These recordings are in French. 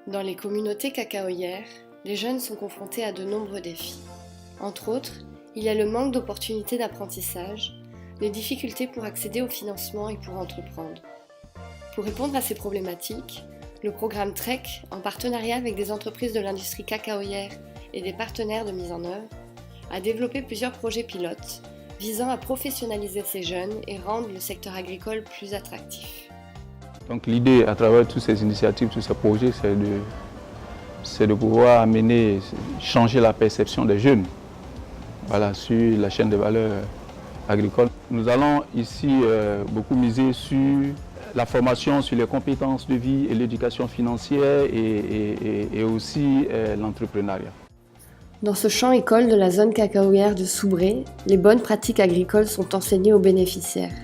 Dans les communautés cacaoyères, les jeunes sont confrontés à de nombreux défis. Entre autres, il y a le manque d'opportunités d'apprentissage, les difficultés pour accéder au financement et pour entreprendre. Pour répondre à ces problématiques, le programme TREC, en partenariat avec des entreprises de l'industrie cacaoyère et des partenaires de mise en œuvre, a développé plusieurs projets pilotes visant à professionnaliser ces jeunes et rendre le secteur agricole plus attractif. Donc l'idée à travers toutes ces initiatives, tous ces projets, c'est de pouvoir amener, changer la perception des jeunes sur la chaîne de valeur agricole. Nous allons ici beaucoup miser sur la formation, sur les compétences de vie et l'éducation financière et aussi l'entrepreneuriat. Dans ce champ école de la zone cacaoyère de Soubré, les bonnes pratiques agricoles sont enseignées aux bénéficiaires.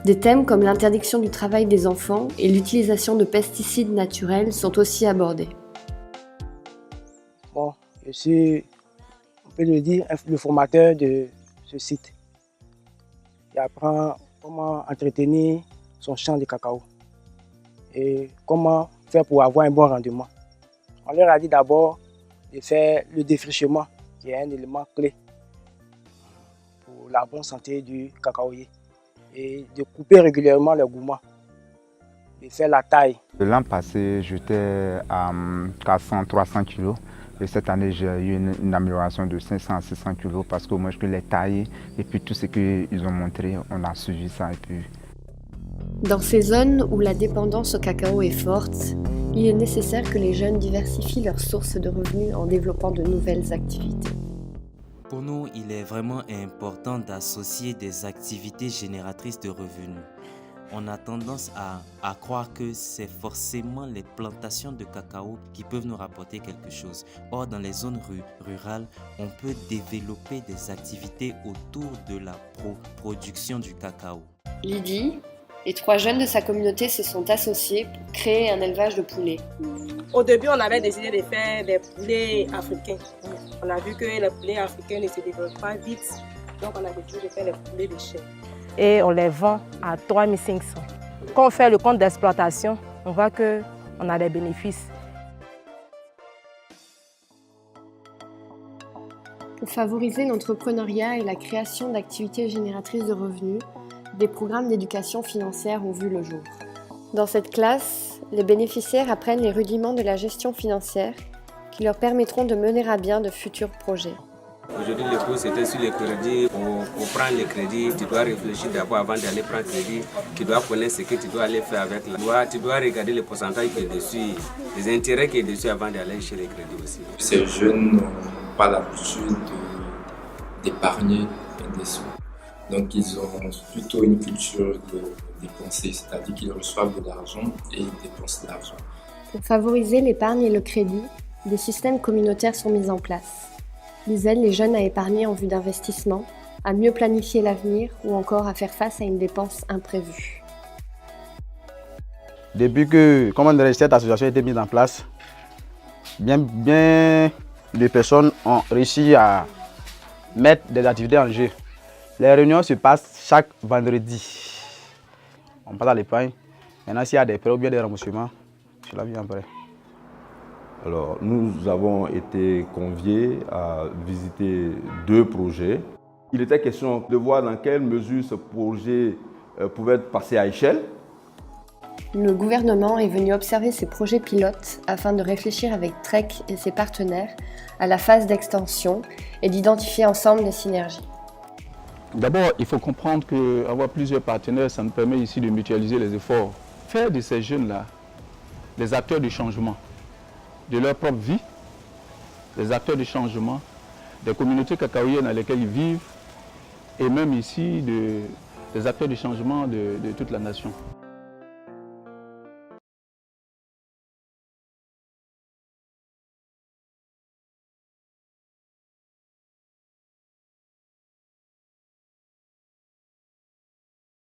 Des thèmes comme l'interdiction du travail des enfants et l'utilisation de pesticides naturels sont aussi abordés. Bon, je suis, on peut le dire, le formateur de ce site. Il apprend comment entretenir son champ de cacao et comment faire pour avoir un bon rendement. On leur a dit d'abord de faire le défrichement, qui est un élément clé pour la bonne santé du cacaoyer, et de couper régulièrement les gourmands, de faire la taille. L'an passé, j'étais à 400-300 kg et cette année, j'ai eu une amélioration de 500 à 600 kg parce qu'au moins je peux les tailler et puis tout ce qu'ils ont montré, on a suivi ça. Et puis... Dans ces zones où la dépendance au cacao est forte, il est nécessaire que les jeunes diversifient leurs sources de revenus en développant de nouvelles activités. Pour nous, il est vraiment important d'associer des activités génératrices de revenus. On a tendance à croire que c'est forcément les plantations de cacao qui peuvent nous rapporter quelque chose. Or, dans les zones rurales, on peut développer des activités autour de la production du cacao. Lydie et 3 jeunes de sa communauté se sont associés pour créer un élevage de poulets. Au début, on avait décidé de faire des poulets africains. On a vu que les poulets africains ne se développent pas vite, donc on a décidé de faire les poulets de chèvre. Et on les vend à 3 500. Quand on fait le compte d'exploitation, on voit qu'on a des bénéfices. Pour favoriser l'entrepreneuriat et la création d'activités génératrices de revenus, des programmes d'éducation financière ont vu le jour. Dans cette classe, les bénéficiaires apprennent les rudiments de la gestion financière qui leur permettront de mener à bien de futurs projets. Aujourd'hui, le cours c'était sur les crédits. Pour prendre les crédits, tu dois réfléchir d'abord avant d'aller prendre crédit. Tu dois connaître ce que tu dois aller faire avec la. Tu dois regarder le pourcentage qui est dessus, les intérêts qui est dessus avant d'aller chez les crédits aussi. Ces jeunes n'ont pas l'habitude d'épargner des sous. Donc ils ont plutôt une culture de dépenser, c'est-à-dire qu'ils reçoivent de l'argent et ils dépensent de l'argent. Pour favoriser l'épargne et le crédit, des systèmes communautaires sont mis en place. Ils aident les jeunes à épargner en vue d'investissement, à mieux planifier l'avenir ou encore à faire face à une dépense imprévue. Depuis que cette association a été mise en place, bien de personnes ont réussi à mettre des activités en jeu. Les réunions se passent chaque vendredi. On passe à l'épargne. Maintenant, s'il y a des prêts ou bien des remboursements, cela vient après. Alors, nous avons été conviés à visiter 2 projets. Il était question de voir dans quelle mesure ce projet pouvait être passé à échelle. Le gouvernement est venu observer ces projets pilotes afin de réfléchir avec TREC et ses partenaires à la phase d'extension et d'identifier ensemble les synergies. D'abord, il faut comprendre qu'avoir plusieurs partenaires, ça nous permet ici de mutualiser les efforts. Faire de ces jeunes-là des acteurs du changement de leur propre vie, des acteurs du changement, des communautés cacaoyères dans lesquelles ils vivent, et même ici des acteurs du changement de toute la nation.